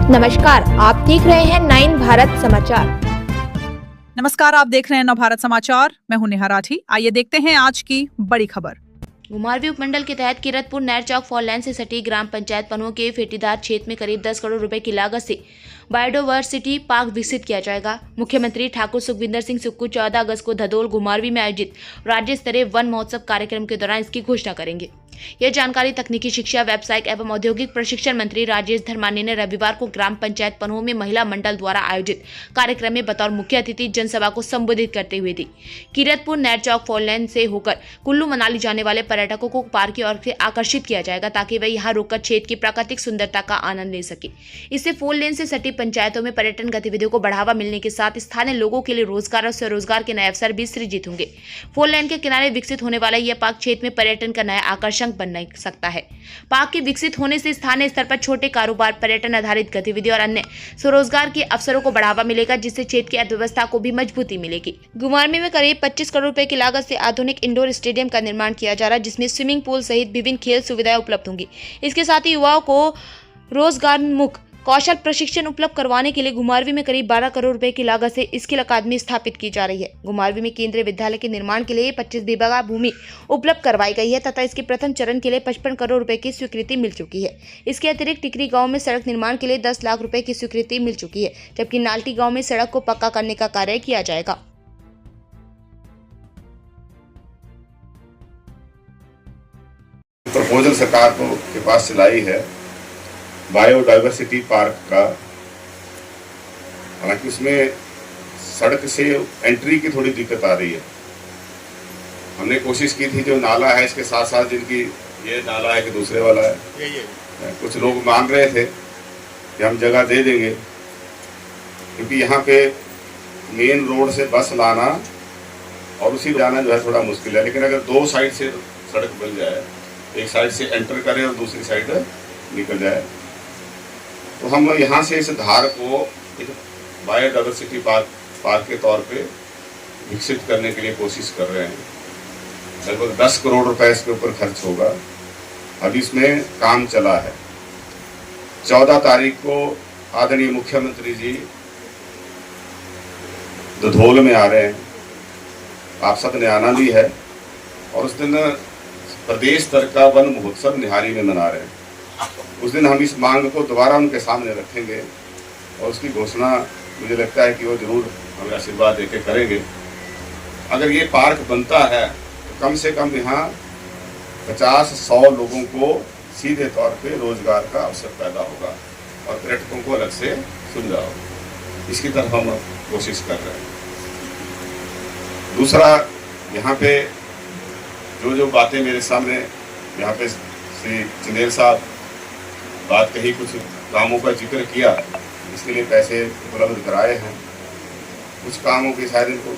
नमस्कार, आप देख रहे हैं 9 भारत समाचार। नमस्कार, आप देख रहे हैं नव भारत समाचार। मैं हूं नेहा राठी। आइए देखते हैं आज की बड़ी खबर। घुमारवीं उपमंडल के तहत किरतपुर नहर चौक फोर लेन से सटी ग्राम पंचायत पनुआ के फेटीदार क्षेत्र में करीब 10 करोड़ रुपए की लागत से बायोडायवर्सिटी पार्क विकसित किया जाएगा। मुख्यमंत्री ठाकुर सुखविंदर सिंह सुक्खू 14 अगस्त को धदोल घुमारवीं में आयोजित राज्य स्तरीय वन महोत्सव कार्यक्रम के दौरान इसकी घोषणा करेंगे। यह जानकारी तकनीकी शिक्षा, व्यावसायिक एवं औद्योगिक प्रशिक्षण मंत्री राजेश धर्मानी ने रविवार को ग्राम पंचायत पनुआ में महिला मंडल द्वारा आयोजित कार्यक्रम में बतौर मुख्य अतिथि जनसभा को संबोधित करते हुए दी। किरतपुर नहर चौक फोर लेन से होकर कुल्लू मनाली जाने वाले पर्यटकों को पार्क की ओर से आकर्षित किया जाएगा ताकि वे यहाँ रुककर क्षेत्र की प्राकृतिक सुंदरता का आनंद ले सके। इससे फोर लेन से सटी पंचायतों में पर्यटन गतिविधियों को बढ़ावा मिलने के साथ स्थानीय लोगों के लिए रोजगार और स्वरोजगार के नए अवसर भी सृजित होंगे। फोर लेन के किनारे विकसित होने वाला यह पार्क क्षेत्र में पर्यटन का नया आकर्षण बन सकता है। पार्क के विकसित होने से स्थानीय स्तर पर छोटे कारोबार, पर्यटन आधारित गतिविधि और अन्य स्वरोजगार के अवसरों को बढ़ावा मिलेगा, जिससे क्षेत्र की अर्थव्यवस्था को भी मजबूती मिलेगी। घुमारवीं में करीब 25 करोड़ रुपए की लागत से आधुनिक इंडोर स्टेडियम का निर्माण किया जा रहा है, जिसमें स्विमिंग पूल सहित विभिन्न खेल सुविधाएं उपलब्ध होंगी। इसके साथ ही युवाओं को रोजगारोन्मुख कौशल प्रशिक्षण उपलब्ध करवाने के लिए घुमारवीं में करीब 12 करोड़ रुपए की लागत से स्किल अकादमी स्थापित की जा रही है। घुमारवीं में केंद्रीय विद्यालय के निर्माण के लिए 25 बीघा भूमि उपलब्ध करवाई गई है तथा इसके प्रथम चरण के लिए 55 करोड़ रुपए की स्वीकृति मिल चुकी है। इसके अतिरिक्त टिकरी गांव में सड़क निर्माण के लिए 10 लाख रुपए की स्वीकृति मिल चुकी है, जबकि नाल्टी गाँव में सड़क को पक्का करने का कार्य किया जाएगा। प्रपोजल सरकार के पास चलाई है बायोडायवर्सिटी पार्क का। हालांकि उसमें सड़क से एंट्री की थोड़ी दिक्कत आ रही है। हमने कोशिश की थी जो नाला है इसके साथ साथ, जिनकी ये नाला है कि दूसरे वाला है, कुछ लोग मांग रहे थे कि हम जगह दे देंगे, क्योंकि यहाँ पे मेन रोड से बस लाना और उसी जाना जो है थोड़ा मुश्किल है। लेकिन अगर दो साइड से सड़क बन जाए, एक साइड से एंटर करें और दूसरी साइड निकल जाए, तो हम यहाँ से इस धार को एक बायोडायवर्सिटी पार्क के तौर पे विकसित करने के लिए कोशिश कर रहे हैं। लगभग 10 करोड़ रुपए इसके ऊपर खर्च होगा। अभी इसमें काम चला है। 14 तारीख को आदरणीय मुख्यमंत्री जी धदोल में आ रहे हैं, आप सब ने आना भी है, और उस दिन प्रदेश स्तर का वन महोत्सव निहारी में मना रहे हैं। उस दिन हम इस मांग को दोबारा उनके सामने रखेंगे और उसकी घोषणा मुझे लगता है कि वो जरूर हमें आशीर्वाद देके करेंगे। अगर ये पार्क बनता है तो कम से कम यहाँ 50-100 लोगों को सीधे तौर पे रोजगार का अवसर पैदा होगा और पर्यटकों को अलग से सुविधा होगी। इसकी तरफ हम कोशिश कर रहे हैं। दूसरा, यहाँ पे जो बातें मेरे सामने यहाँ पे श्री चंदेल साहब बात कही, कुछ कामों का जिक्र किया, इसके लिए पैसे उपलब्ध कराए हैं। कुछ कामों की शायद इनको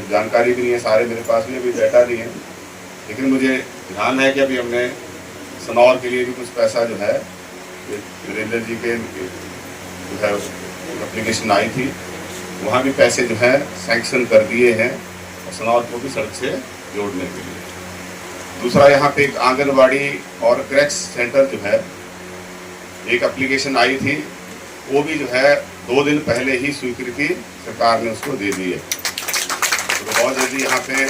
जानकारी भी नहीं है, सारे मेरे पास में भी डाटा नहीं है, लेकिन मुझे ध्यान है कि अभी हमने सनौर के लिए भी कुछ पैसा जो है वीरेंद्र जी के जो है एप्लीकेशन आई थी, वहाँ भी पैसे जो है सैंक्शन कर दिए हैं और सनौर को भी सड़क से जोड़ने के लिए। दूसरा, यहाँ पे एक आंगनबाड़ी और क्रैच सेंटर जो है, एक एप्लीकेशन आई थी, वो भी जो है 2 दिन पहले ही स्वीकृति सरकार ने उसको दे दी है। तो बहुत जल्दी यहाँ पे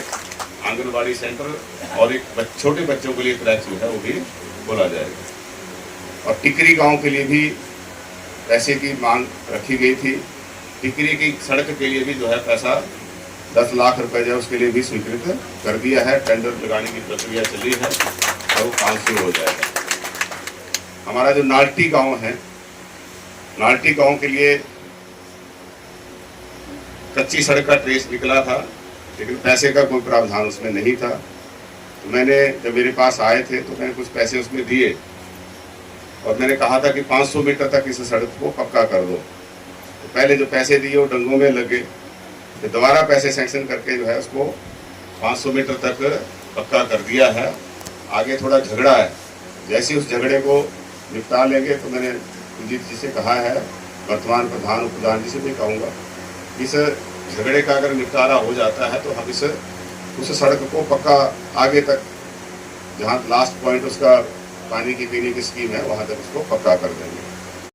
आंगनबाड़ी सेंटर और एक छोटे बच्चों के लिए क्रैच जो है वो भी खोला जाएगा। और टिकरी गांव के लिए भी पैसे की मांग रखी गई थी। टिकरी की सड़क के लिए भी जो है पैसा 10 लाख रुपए जो है उसके लिए भी स्वीकृत कर दिया है। टेंडर लगाने की प्रक्रिया चली है और वो काम शुरू हो जाएगा। हमारा जो नाल्टी गांव है, नाल्टी गांव के लिए कच्ची सड़क का ट्रेस निकला था, लेकिन पैसे का कोई प्रावधान उसमें नहीं था। तो मैंने, जब मेरे पास आए थे तो मैंने कुछ पैसे उसमें दिए और मैंने कहा था कि 500 मीटर तक इस सड़क को पक्का कर दो। तो पहले जो पैसे दिए वो डंगों में लगे, तो दोबारा पैसे सैंक्शन करके जो है उसको 500 मीटर तक पक्का कर दिया है। आगे थोड़ा झगड़ा है, जैसे उस झगड़े को निपटा लेंगे तो मैंने कुलजीत जी से कहा है, वर्तमान प्रधान उप प्रधान जी से भी कहूँगा, इस झगड़े का अगर निपटारा हो जाता है तो हम उस सड़क को पक्का आगे तक, जहाँ लास्ट पॉइंट उसका पानी की पीने की स्कीम है, वहाँ तक उसको पक्का कर देंगे।